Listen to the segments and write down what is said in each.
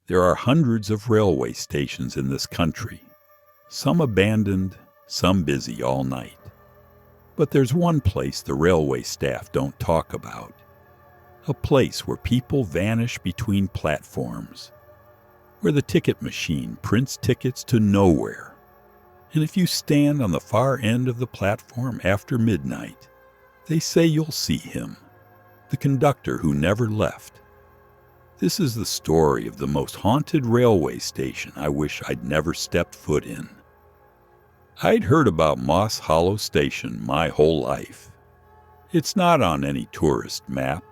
There are hundreds of railway stations in this country, some abandoned, some busy all night. But there's one place the railway staff don't talk about. A place where people vanish between platforms, where the ticket machine prints tickets to nowhere. And if you stand on the far end of the platform after midnight, they say you'll see him, the conductor who never left. This is the story of the most haunted railway station I wish I'd never stepped foot in. I'd heard about Moss Hollow Station my whole life. It's not on any tourist map,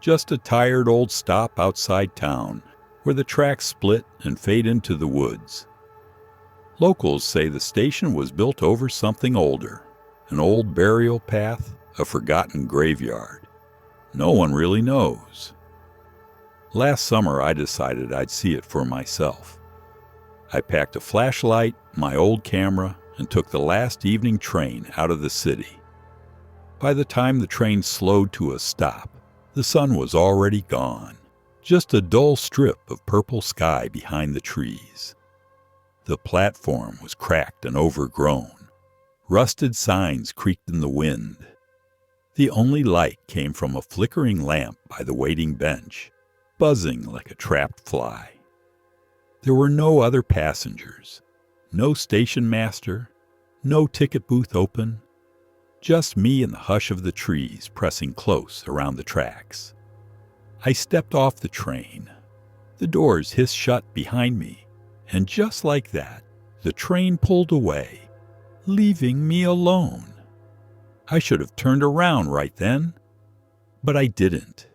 just a tired old stop outside town where the tracks split and fade into the woods. Locals say the station was built over something older, an old burial path, a forgotten graveyard. No one really knows. Last summer I decided I'd see it for myself. I packed a flashlight, my old camera, and took the last evening train out of the city. By the time the train slowed to a stop, the sun was already gone, just a dull strip of purple sky behind the trees. The platform was cracked and overgrown. Rusted signs creaked in the wind. The only light came from a flickering lamp by the waiting bench, buzzing like a trapped fly. There were no other passengers. No station master, no ticket booth open, just me in the hush of the trees pressing close around the tracks. I stepped off the train. The doors hissed shut behind me, and just like that, the train pulled away, leaving me alone. I should have turned around right then, but I didn't.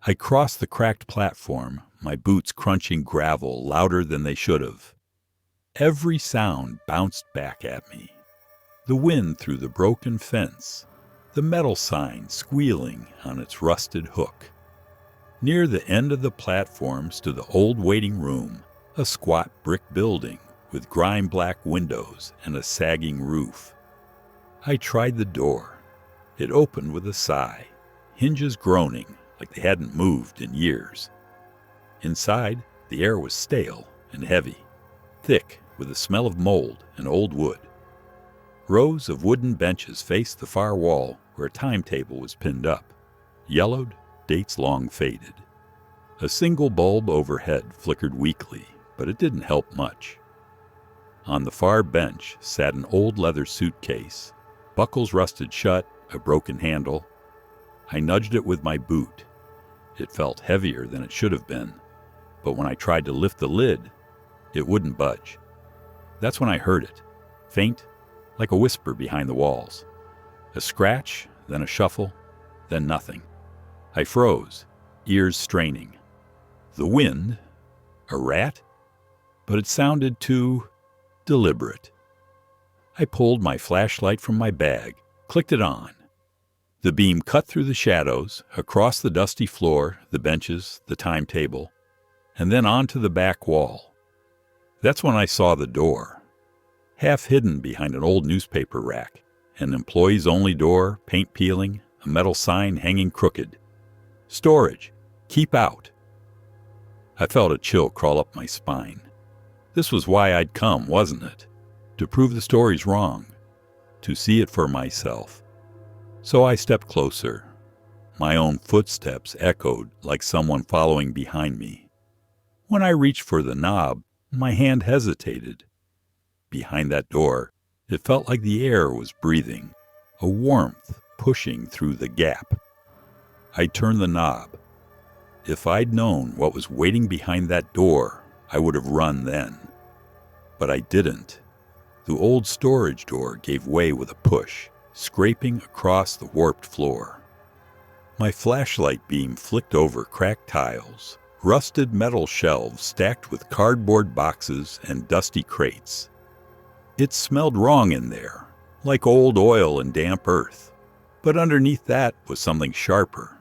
I crossed the cracked platform, my boots crunching gravel louder than they should have. Every sound bounced back at me. The wind through the broken fence, the metal sign squealing on its rusted hook. Near the end of the platform stood the old waiting room, a squat brick building with grime-black windows and a sagging roof. I tried the door. It opened with a sigh, hinges groaning like they hadn't moved in years. Inside, the air was stale and heavy, thick with the smell of mold and old wood. Rows of wooden benches faced the far wall where a timetable was pinned up, yellowed, dates long faded. A single bulb overhead flickered weakly, but it didn't help much. On the far bench sat an old leather suitcase, buckles rusted shut, a broken handle. I nudged it with my boot. It felt heavier than it should have been, but when I tried to lift the lid, it wouldn't budge. That's when I heard it, faint, like a whisper behind the walls. A scratch, then a shuffle, then nothing. I froze, ears straining. The wind? A rat? But it sounded too deliberate. I pulled my flashlight from my bag, clicked it on. The beam cut through the shadows, across the dusty floor, the benches, the timetable, and then onto the back wall. That's when I saw the door. Half hidden behind an old newspaper rack, an employees-only door, paint peeling, a metal sign hanging crooked. Storage. Keep out. I felt a chill crawl up my spine. This was why I'd come, wasn't it? To prove the story's wrong. To see it for myself. So I stepped closer. My own footsteps echoed like someone following behind me. When I reached for the knob, my hand hesitated. Behind that door, it felt like the air was breathing, a warmth pushing through the gap. I turned the knob. If I'd known what was waiting behind that door, I would have run then. But I didn't. The old storage door gave way with a push, scraping across the warped floor. My flashlight beam flicked over cracked tiles, rusted metal shelves stacked with cardboard boxes and dusty crates. It smelled wrong in there, like old oil and damp earth, but underneath that was something sharper,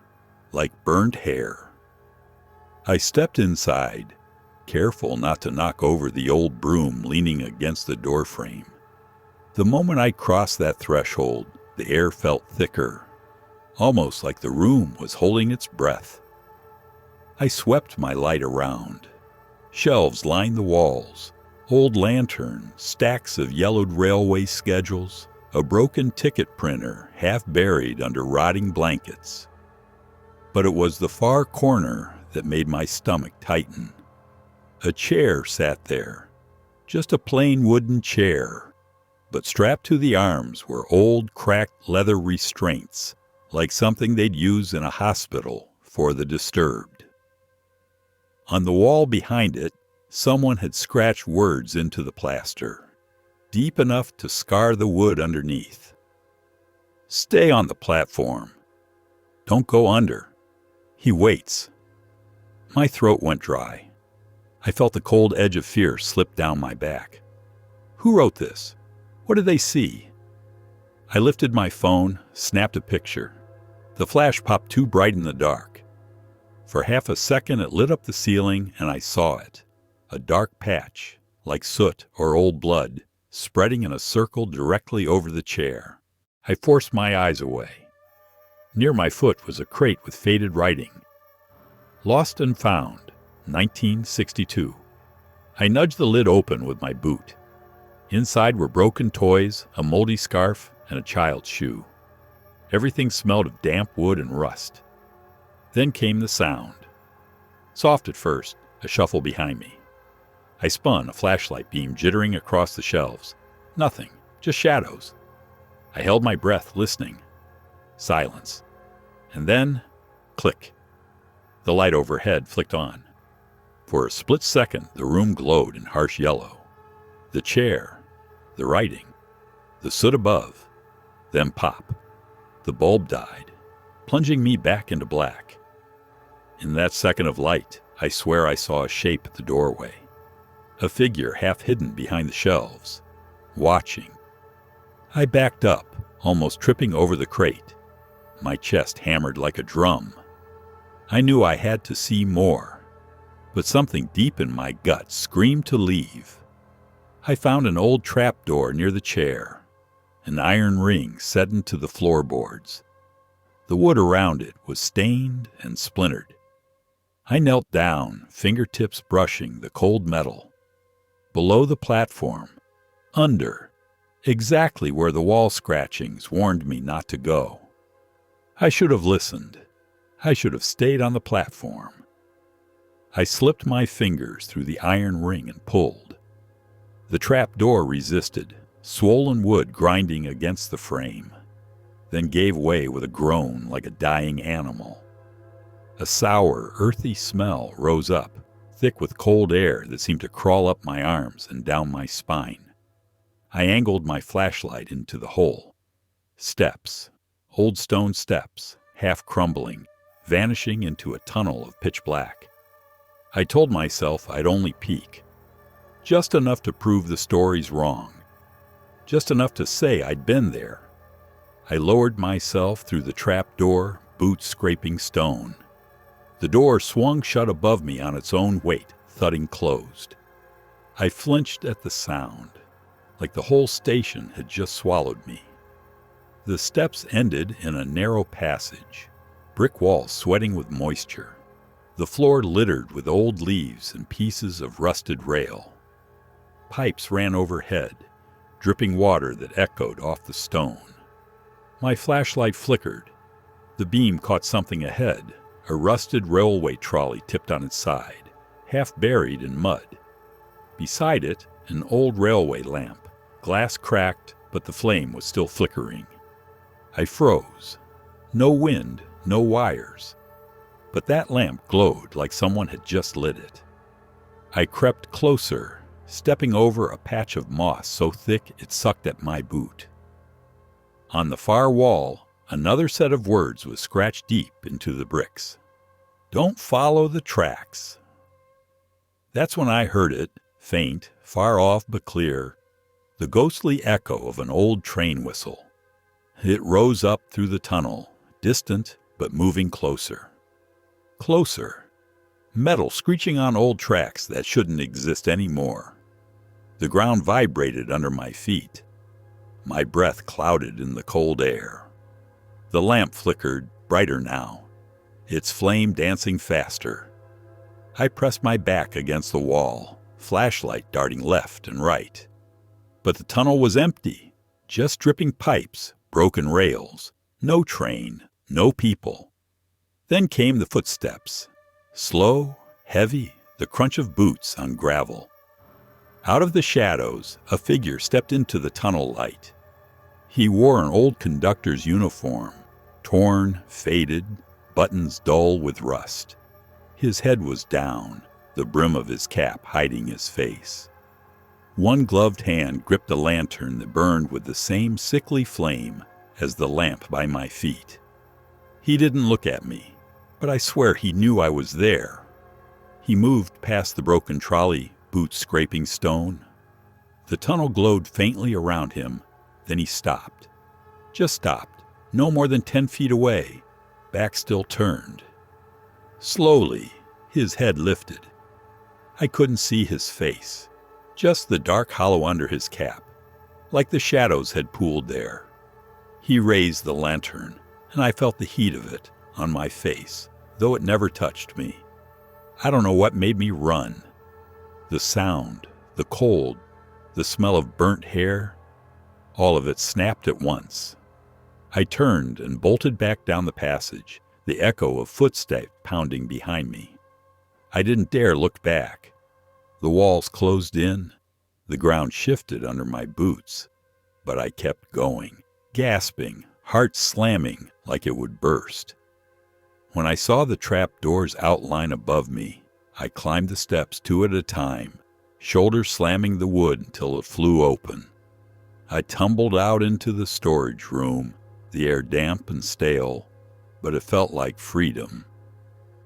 like burnt hair. I stepped inside, careful not to knock over the old broom leaning against the doorframe. The moment I crossed that threshold, the air felt thicker, almost like the room was holding its breath. I swept my light around. Shelves lined the walls, old lanterns, stacks of yellowed railway schedules, a broken ticket printer half buried under rotting blankets. But it was the far corner that made my stomach tighten. A chair sat there, just a plain wooden chair, but strapped to the arms were old cracked leather restraints, like something they'd use in a hospital for the disturbed. On the wall behind it, someone had scratched words into the plaster, deep enough to scar the wood underneath. "Stay on the platform. Don't go under. He waits." My throat went dry. I felt the cold edge of fear slip down my back. Who wrote this? What did they see? I lifted my phone, snapped a picture. The flash popped too bright in the dark. For half a second it lit up the ceiling and I saw it. A dark patch, like soot or old blood, spreading in a circle directly over the chair. I forced my eyes away. Near my foot was a crate with faded writing. Lost and Found, 1962. I nudged the lid open with my boot. Inside were broken toys, a moldy scarf, and a child's shoe. Everything smelled of damp wood and rust. Then came the sound. Soft at first, a shuffle behind me. I spun, a flashlight beam jittering across the shelves. Nothing, just shadows. I held my breath, listening. Silence. And then, click. The light overhead flicked on. For a split second, the room glowed in harsh yellow. The chair, the writing, the soot above. Then pop. The bulb died, plunging me back into black. In that second of light, I swear I saw a shape at the doorway. A figure half hidden behind the shelves, watching. I backed up, almost tripping over the crate. My chest hammered like a drum. I knew I had to see more, but something deep in my gut screamed to leave. I found an old trapdoor near the chair, an iron ring set into the floorboards. The wood around it was stained and splintered. I knelt down, fingertips brushing the cold metal. Below the platform, under, exactly where the wall scratchings warned me not to go. I should have listened. I should have stayed on the platform. I slipped my fingers through the iron ring and pulled. The trap door resisted, swollen wood grinding against the frame, then gave way with a groan like a dying animal. A sour, earthy smell rose up, thick with cold air that seemed to crawl up my arms and down my spine. I angled my flashlight into the hole. Steps, old stone steps, half crumbling, vanishing into a tunnel of pitch black. I told myself I'd only peek. Just enough to prove the story's wrong. Just enough to say I'd been there. I lowered myself through the trap door, boots scraping stone. The door swung shut above me on its own weight, thudding closed. I flinched at the sound, like the whole station had just swallowed me. The steps ended in a narrow passage, brick walls sweating with moisture, the floor littered with old leaves and pieces of rusted rail. Pipes ran overhead, dripping water that echoed off the stone. My flashlight flickered. The beam caught something ahead, a rusted railway trolley tipped on its side, half buried in mud. Beside it, an old railway lamp, glass cracked, but the flame was still flickering. I froze. No wind, no wires. But that lamp glowed like someone had just lit it. I crept closer, stepping over a patch of moss so thick it sucked at my boot. On the far wall, another set of words was scratched deep into the bricks. "Don't follow the tracks." That's when I heard it, faint, far off but clear, the ghostly echo of an old train whistle. It rose up through the tunnel, distant but moving closer. Closer. Metal screeching on old tracks that shouldn't exist anymore. The ground vibrated under my feet. My breath clouded in the cold air. The lamp flickered, brighter now, its flame dancing faster. I pressed my back against the wall, flashlight darting left and right. But the tunnel was empty, just dripping pipes, broken rails, no train, no people. Then came the footsteps, slow, heavy, the crunch of boots on gravel. Out of the shadows, a figure stepped into the tunnel light. He wore an old conductor's uniform, torn, faded, buttons dull with rust. His head was down, the brim of his cap hiding his face. One gloved hand gripped a lantern that burned with the same sickly flame as the lamp by my feet. He didn't look at me, but I swear he knew I was there. He moved past the broken trolley, boots scraping stone. The tunnel glowed faintly around him, then he stopped. Just stopped, no more than 10 feet away, back still turned. Slowly, his head lifted. I couldn't see his face, just the dark hollow under his cap, like the shadows had pooled there. He raised the lantern, and I felt the heat of it on my face, though it never touched me. I don't know what made me run. The sound, the cold, the smell of burnt hair, all of it snapped at once. I turned and bolted back down the passage, the echo of footsteps pounding behind me. I didn't dare look back. The walls closed in, the ground shifted under my boots, but I kept going, gasping, heart slamming like it would burst. When I saw the trapdoor's outline above me, I climbed the steps 2 at a time, shoulders slamming the wood until it flew open. I tumbled out into the storage room, the air damp and stale, but it felt like freedom.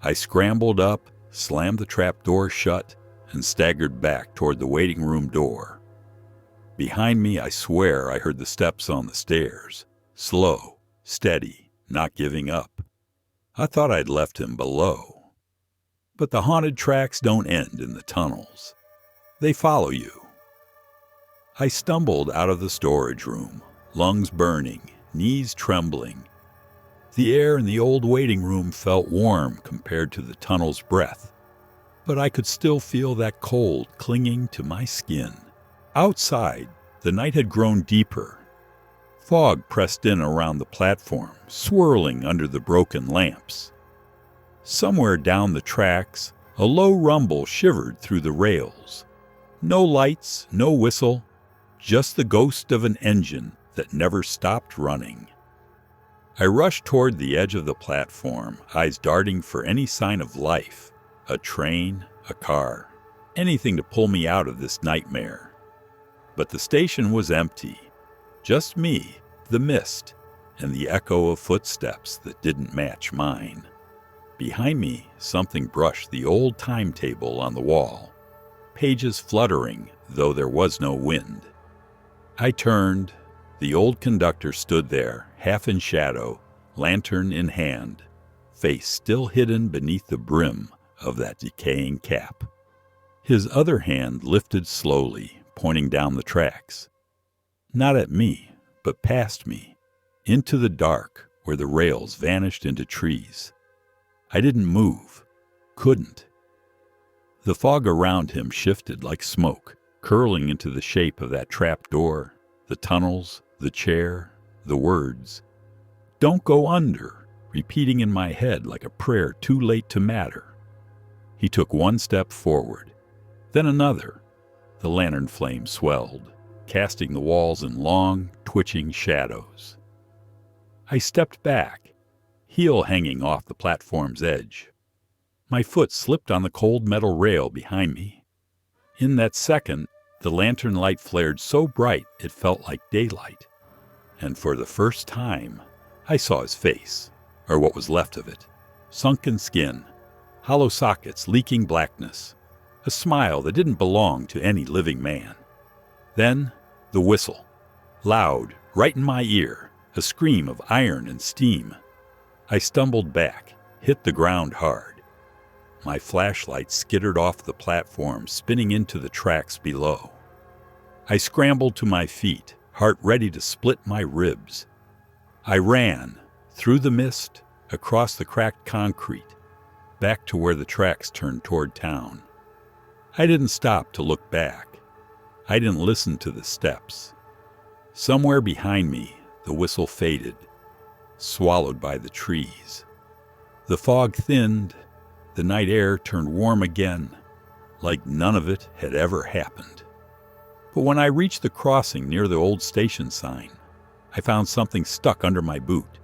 I scrambled up, slammed the trapdoor shut, and staggered back toward the waiting room door. Behind me, I swear I heard the steps on the stairs, slow, steady, not giving up. I thought I'd left him below. But the haunted tracks don't end in the tunnels. They follow you. I stumbled out of the storage room, lungs burning, knees trembling. The air in the old waiting room felt warm compared to the tunnel's breath, but I could still feel that cold clinging to my skin. Outside, the night had grown deeper. Fog pressed in around the platform, swirling under the broken lamps. Somewhere down the tracks, a low rumble shivered through the rails. No lights, no whistle, just the ghost of an engine that never stopped running. I rushed toward the edge of the platform, eyes darting for any sign of life, a train, a car, anything to pull me out of this nightmare. But the station was empty. Just me, the mist, and the echo of footsteps that didn't match mine. Behind me, something brushed the old timetable on the wall, pages fluttering, though there was no wind. I turned. The old conductor stood there, half in shadow, lantern in hand, face still hidden beneath the brim of that decaying cap. His other hand lifted slowly, pointing down the tracks. Not at me, but past me, into the dark where the rails vanished into trees. I didn't move, couldn't. The fog around him shifted like smoke, curling into the shape of that trapdoor, the tunnels, the chair, the words. Don't go under, repeating in my head like a prayer too late to matter. He took one step forward, then another. The lantern flame swelled, casting the walls in long, twitching shadows. I stepped back, heel hanging off the platform's edge. My foot slipped on the cold metal rail behind me. In that second, the lantern light flared so bright it felt like daylight. And for the first time, I saw his face, or what was left of it. Sunken skin, hollow sockets leaking blackness, a smile that didn't belong to any living man. Then, the whistle. Loud, right in my ear, a scream of iron and steam. I stumbled back, hit the ground hard. My flashlight skittered off the platform, spinning into the tracks below. I scrambled to my feet, heart ready to split my ribs. I ran, through the mist, across the cracked concrete, back to where the tracks turned toward town. I didn't stop to look back. I didn't listen to the steps. Somewhere behind me, the whistle faded, swallowed by the trees. The fog thinned, the night air turned warm again, like none of it had ever happened. But when I reached the crossing near the old station sign, I found something stuck under my boot.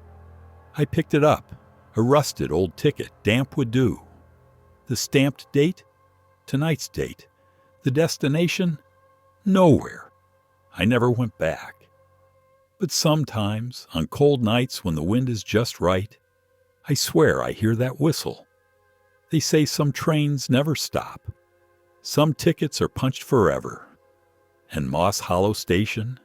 I picked it up, a rusted old ticket, damp with dew. The stamped date? Tonight's date. The destination? Nowhere. I never went back. But sometimes, on cold nights when the wind is just right, I swear I hear that whistle. They say some trains never stop. Some tickets are punched forever. And Moss Hollow Station?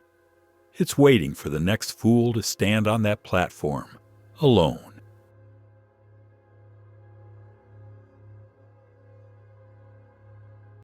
It's waiting for the next fool to stand on that platform, alone.